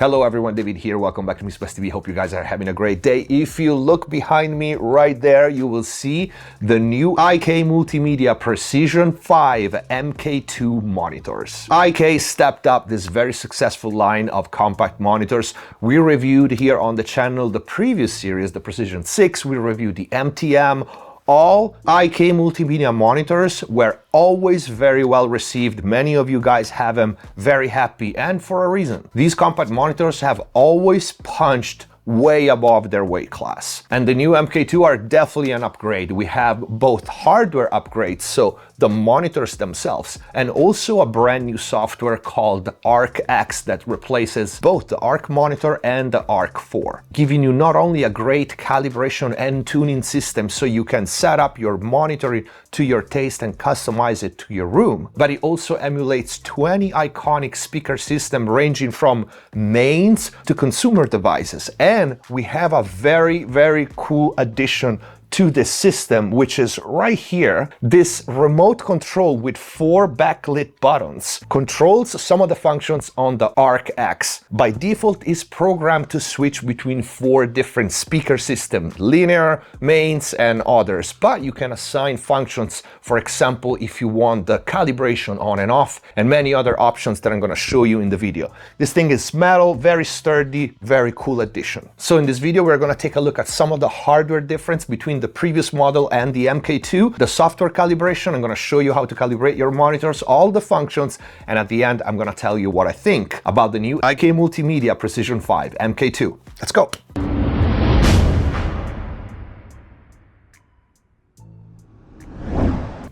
Hello everyone, David here. Welcome back to MixPlus TV. Hope you guys are having a great day. If you look behind me right there, you will see the new IK Multimedia Precision 5 MK2 monitors. IK stepped up this very successful line of compact monitors. We reviewed here on the channel the previous series, the Precision 6. We reviewed the MTM. All IK Multimedia monitors were always very well received. Many of you guys have them, very happy, and for a reason. These compact monitors have always punched way above their weight class. And the new MK2 are definitely an upgrade. We have both hardware upgrades, so the monitors themselves, and also a brand new software called ARC-X that replaces both the ARC monitor and the ARC-4, giving you not only a great calibration and tuning system so you can set up your monitor to your taste and customize it to your room, but it also emulates 20 iconic speaker systems ranging from mains to consumer devices. And we have a very, very cool addition to this system, which is right here. This remote control with 4 backlit buttons controls some of the functions on the ARC-X. By default, is programmed to switch between 4 different speaker systems, linear, mains, and others. But you can assign functions, for example, if you want the calibration on and off, and many other options that I'm gonna show you in the video. This thing is metal, very sturdy, very cool addition. So in this video, we're gonna take a look at some of the hardware difference between the previous model and the MK2, the software calibration. I'm going to show you how to calibrate your monitors, all the functions, and at the end I'm going to tell you what I think about the new IK Multimedia Precision 5 MK2. Let's go.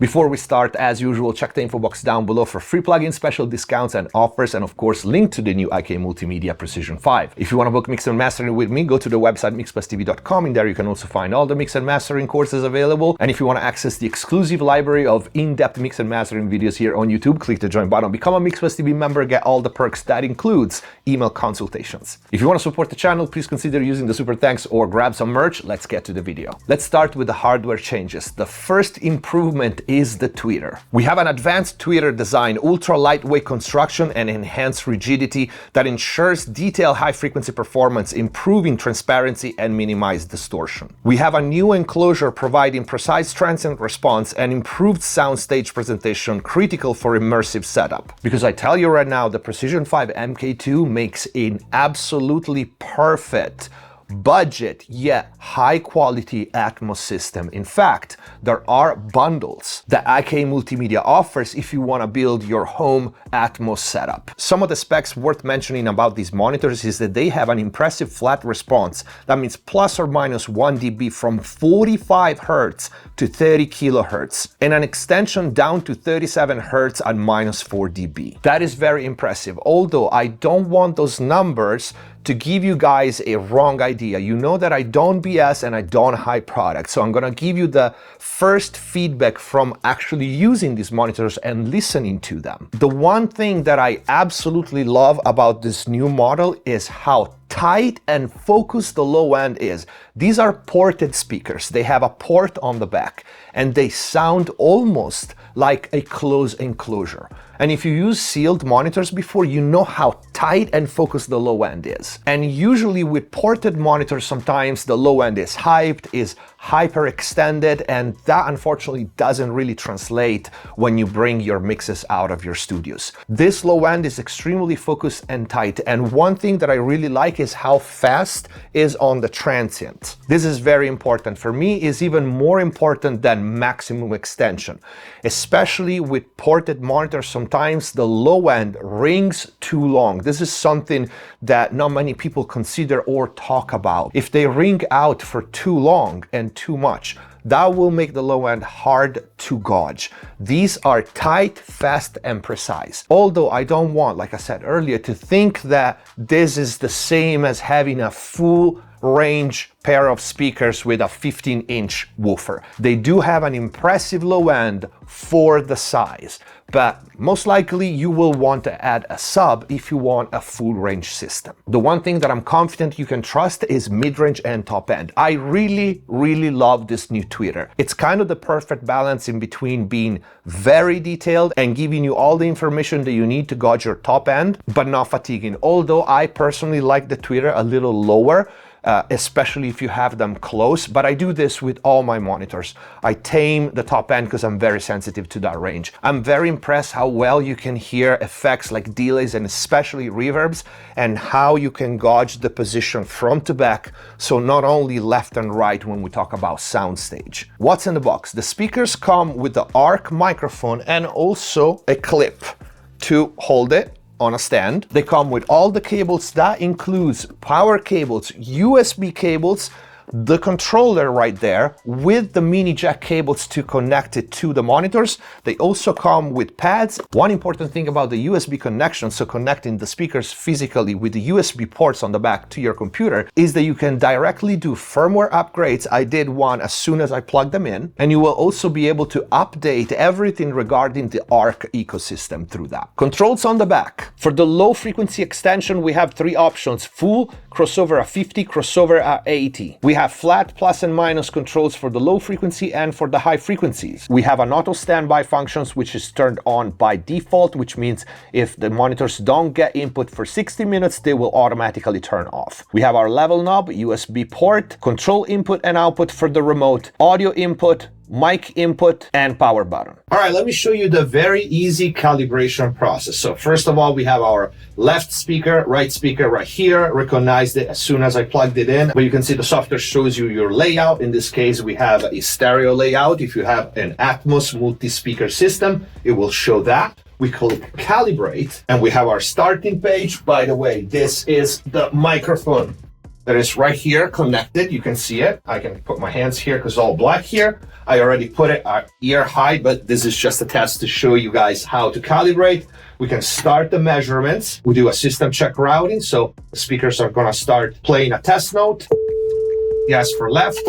Before we start, as usual, check the info box down below for free plugin special discounts and offers, and of course, link to the new IK Multimedia Precision 5. If you want to book mix and mastering with me, go to the website mixplustv.com. In there, you can also find all the mix and mastering courses available. And if you want to access the exclusive library of in-depth mix and mastering videos here on YouTube, click the join button, become a MixPlus TV member, get all the perks. That includes email consultations. If you want to support the channel, please consider using the super thanks or grab some merch. Let's get to the video. Let's start with the hardware changes. The first improvement is the tweeter. We have an advanced tweeter design, ultra lightweight construction, and enhanced rigidity that ensures detailed high-frequency performance, improving transparency and minimize distortion. We have a new enclosure providing precise transient response and improved soundstage presentation, critical for immersive setup. Because I tell you right now, the Precision 5 MK2 makes an absolutely perfect budget yet high quality Atmos system. In fact, there are bundles that IK Multimedia offers if you want to build your home Atmos setup. Some of the specs worth mentioning about these monitors is that they have an impressive flat response. That means plus or minus 1 dB from 45 Hz to 30 kHz, and an extension down to 37 Hz at minus 4 dB. That is very impressive, although I don't want those numbers to give you guys a wrong idea. You know that I don't BS and I don't hype products, so I'm gonna give you the first feedback from actually using these monitors and listening to them. The one thing that I absolutely love about this new model is how tight and focused the low end is. These are ported speakers. They have a port on the back and they sound almost like a closed enclosure. And if you use sealed monitors before, you know how tight and focused the low end is. And usually with ported monitors, sometimes the low end is hyped, is hyperextended, and that unfortunately doesn't really translate when you bring your mixes out of your studios. This low end is extremely focused and tight, and one thing that I really like is how fast is on the transient. This is very important. For me, is even more important than maximum extension. Especially with ported monitors, sometimes the low end rings too long. This is something that not many people consider or talk about. If they ring out for too long and too much, that will make the low end hard to gauge. These are tight, fast, and precise. Although I don't want, like I said earlier, to think that this is the same as having a full mid-range pair of speakers with a 15-inch woofer. They do have an impressive low end for the size, but most likely you will want to add a sub if you want a full range system. The one thing that I'm confident you can trust is mid-range and top end. I really love this new tweeter. It's kind of the perfect balance in between being very detailed and giving you all the information that you need to gauge your top end, but not fatiguing. Although I personally like the tweeter a little lower, especially if you have them close, but I do this with all my monitors. I tame the top end because I'm very sensitive to that range. I'm very impressed how well you can hear effects like delays and especially reverbs, and how you can gauge the position front to back, so not only left and right when we talk about soundstage. What's in the box? The speakers come with the ARC microphone and also a clip to hold it on a stand. They come with all the cables. That includes power cables, USB cables, the controller right there with the mini jack cables to connect it to the monitors. They also come with pads. One important thing about the USB connection, so connecting the speakers physically with the USB ports on the back to your computer, is that you can directly do firmware upgrades. I did one as soon as I plugged them in, and you will also be able to update everything regarding the ARC ecosystem through that. Controls on the back. For the low frequency extension, we have three options: full, crossover at 50, crossover at 80. We have flat plus and minus controls for the low frequency and for the high frequencies. We have an auto standby functions, which is turned on by default, which means if the monitors don't get input for 60 minutes, they will automatically turn off. We have our level knob, USB port, control input and output for the remote, audio input, mic input, and power button. All right, let me show you the very easy calibration process. So first of all, we have our left speaker, right speaker right here. Recognized it as soon as I plugged it in. But you can see the software shows you your layout. In this case, we have a stereo layout. If you have an Atmos multi-speaker system, it will show that. We click calibrate, and we have our starting page. By the way, this is the microphone that is right here connected. You can see it. I can put my hands here because it's all black here. I already put it at ear high, but this is just a test to show you guys how to calibrate. We can start the measurements. We do a system check routing. So the speakers are gonna start playing a test note. Yes for left,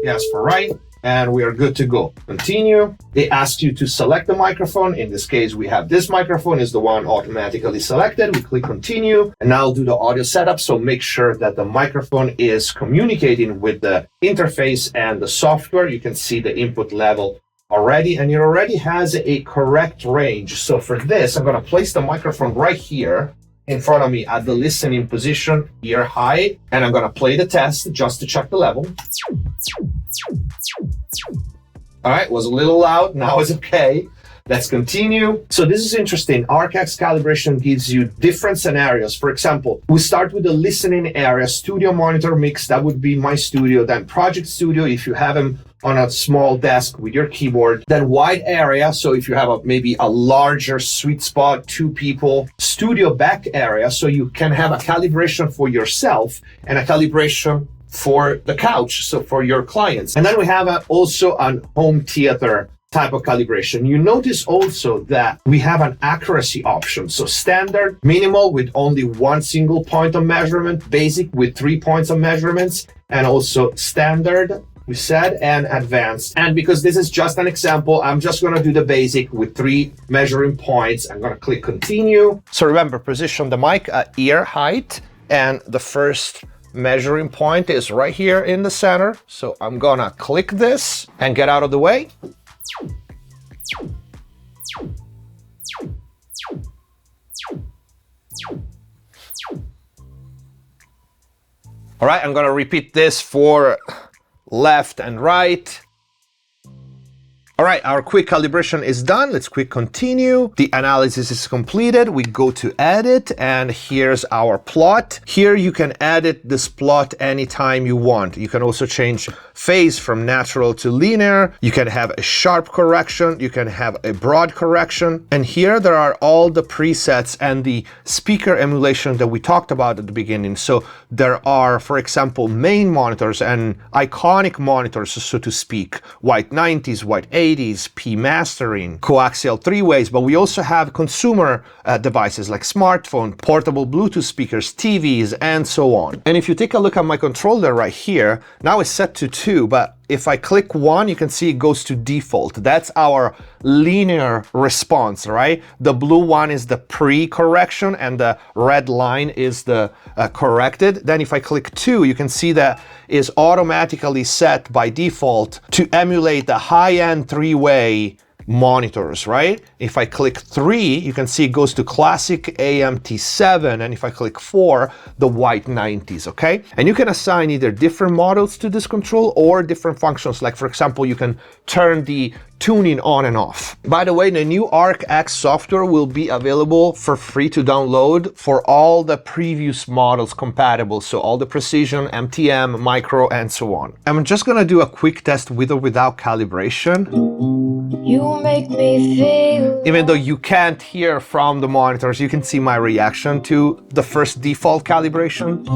yes for right, and we are good to go. Continue. They ask you to select the microphone. In this case, we have this microphone is the one automatically selected. We click continue, and now I'll do the audio setup. So make sure that the microphone is communicating with the interface and the software. You can see the input level already, and it already has a correct range. So for this, I'm gonna place the microphone right here in front of me at the listening position, ear high, and I'm gonna play the test just to check the level. All right, was a little loud, now it's okay. Let's continue. So this is interesting. ArcX calibration gives you different scenarios. For example, we start with the listening area, studio monitor mix, that would be my studio, then project studio if you have them on a small desk with your keyboard, then wide area, so if you have maybe a larger sweet spot, 2 people, studio back area, so you can have a calibration for yourself and a calibration for the couch, so for your clients. And then we have also an home theater type of calibration. You notice also that we have an accuracy option. So standard, minimal with only 1 single point of measurement, basic with 3 points of measurements, and also standard, we said, and advanced. And because this is just an example, I'm just gonna do the basic with 3 measuring points. I'm gonna click continue. So remember, position the mic at ear height, and the first measuring point is right here in the center. So I'm gonna click this and get out of the way. All right, I'm gonna repeat this for left and right. All right, our quick calibration is done. Let's quick continue. The analysis is completed. We go to edit, and here's our plot. Here you can edit this plot anytime you want. You can also change phase from natural to linear. You can have a sharp correction. You can have a broad correction. And here there are all the presets and the speaker emulation that we talked about at the beginning. So there are, for example, main monitors and iconic monitors, so to speak, white 90s, white 80s, 1080p mastering, coaxial 3-ways, but we also have consumer devices like smartphone, portable Bluetooth speakers, TVs, and so on. And if you take a look at my controller right here, now it's set to 2, but if I click 1, you can see it goes to default. That's our linear response, right? The blue one is the pre-correction and the red line is the corrected. Then if I click 2, you can see that is automatically set by default to emulate the high-end 3-way monitors, right? If I click 3, you can see it goes to classic AMT7, and if I click 4, the white 90s, okay? And you can assign either different models to this control or different functions, like for example, you can turn the tuning on and off. By the way, the new ARC-X software will be available for free to download for all the previous models compatible, so all the precision, MTM, micro, and so on. I'm just gonna do a quick test with or without calibration. You make me feel. Even though you can't hear from the monitors, you can see my reaction to the first default calibration.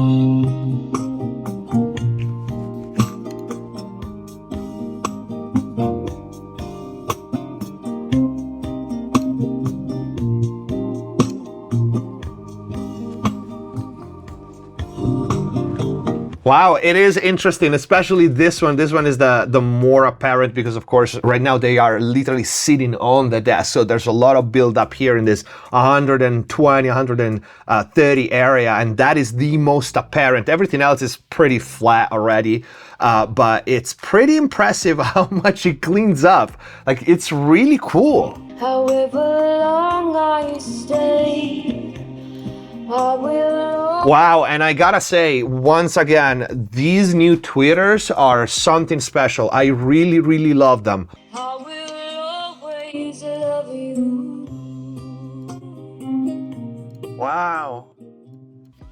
Wow, it is interesting, especially this one. This one is the more apparent because, of course, right now they are literally sitting on the desk. So there's a lot of build up here in this 120, 130 area, and that is the most apparent. Everything else is pretty flat already, but it's pretty impressive how much it cleans up. Like, it's really cool. However long I stay, I will. Wow, and I gotta say, once again, these new tweeters are something special. I really, really love them. I will always love you. Wow.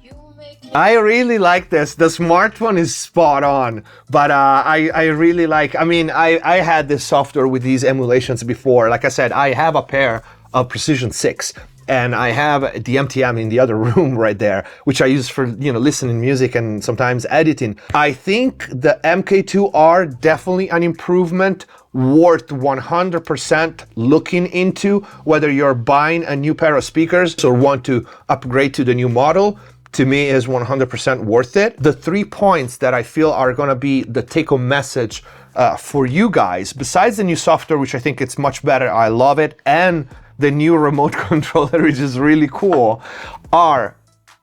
You make me. I really like this. The smartphone is spot on, but I really like, I mean, I had this software with these emulations before. Like I said, I have a pair of Precision 6. And I have the MTM in the other room right there, which I use for, you know, listening music and sometimes editing. I think the MK2 are definitely an improvement worth 100% looking into, whether you're buying a new pair of speakers or want to upgrade to the new model. To me, is 100% worth it. The 3 points that I feel are gonna be the take-home message for you guys, besides the new software, which I think it's much better, I love it, and the new remote controller, which is really cool, are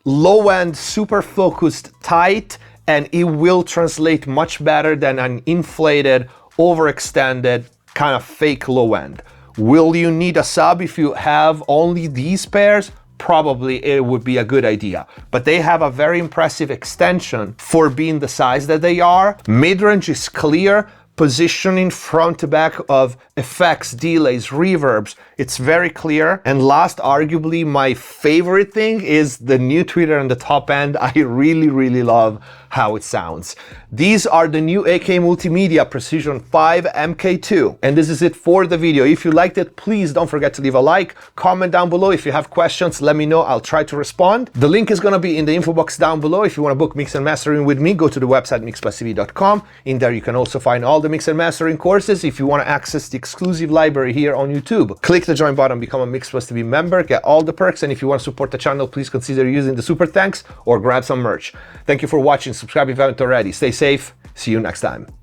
low-end, super focused, tight, and it will translate much better than an inflated, overextended, kind of fake low-end. Will you need a sub if you have only these pairs? Probably it would be a good idea, but they have a very impressive extension for being the size that they are. Mid-range is clear, positioning front to back of effects, delays, reverbs, it's very clear. And last, arguably my favorite thing is the new tweeter on the top end. I really, really love how it sounds. These are the new AK Multimedia Precision 5 MK2. And this is it for the video. If you liked it, please don't forget to leave a like, comment down below. If you have questions, let me know, I'll try to respond. The link is gonna be in the info box down below. If you wanna book mix and mastering with me, go to the website mixplustv.com. In there you can also find all the mix and mastering courses. If you wanna access the exclusive library here on YouTube, click the join button, become a Mix Plus TV member, get all the perks. And if you wanna support the channel, please consider using the super thanks or grab some merch. Thank you for watching. Subscribe if you haven't already. Stay safe. See you next time.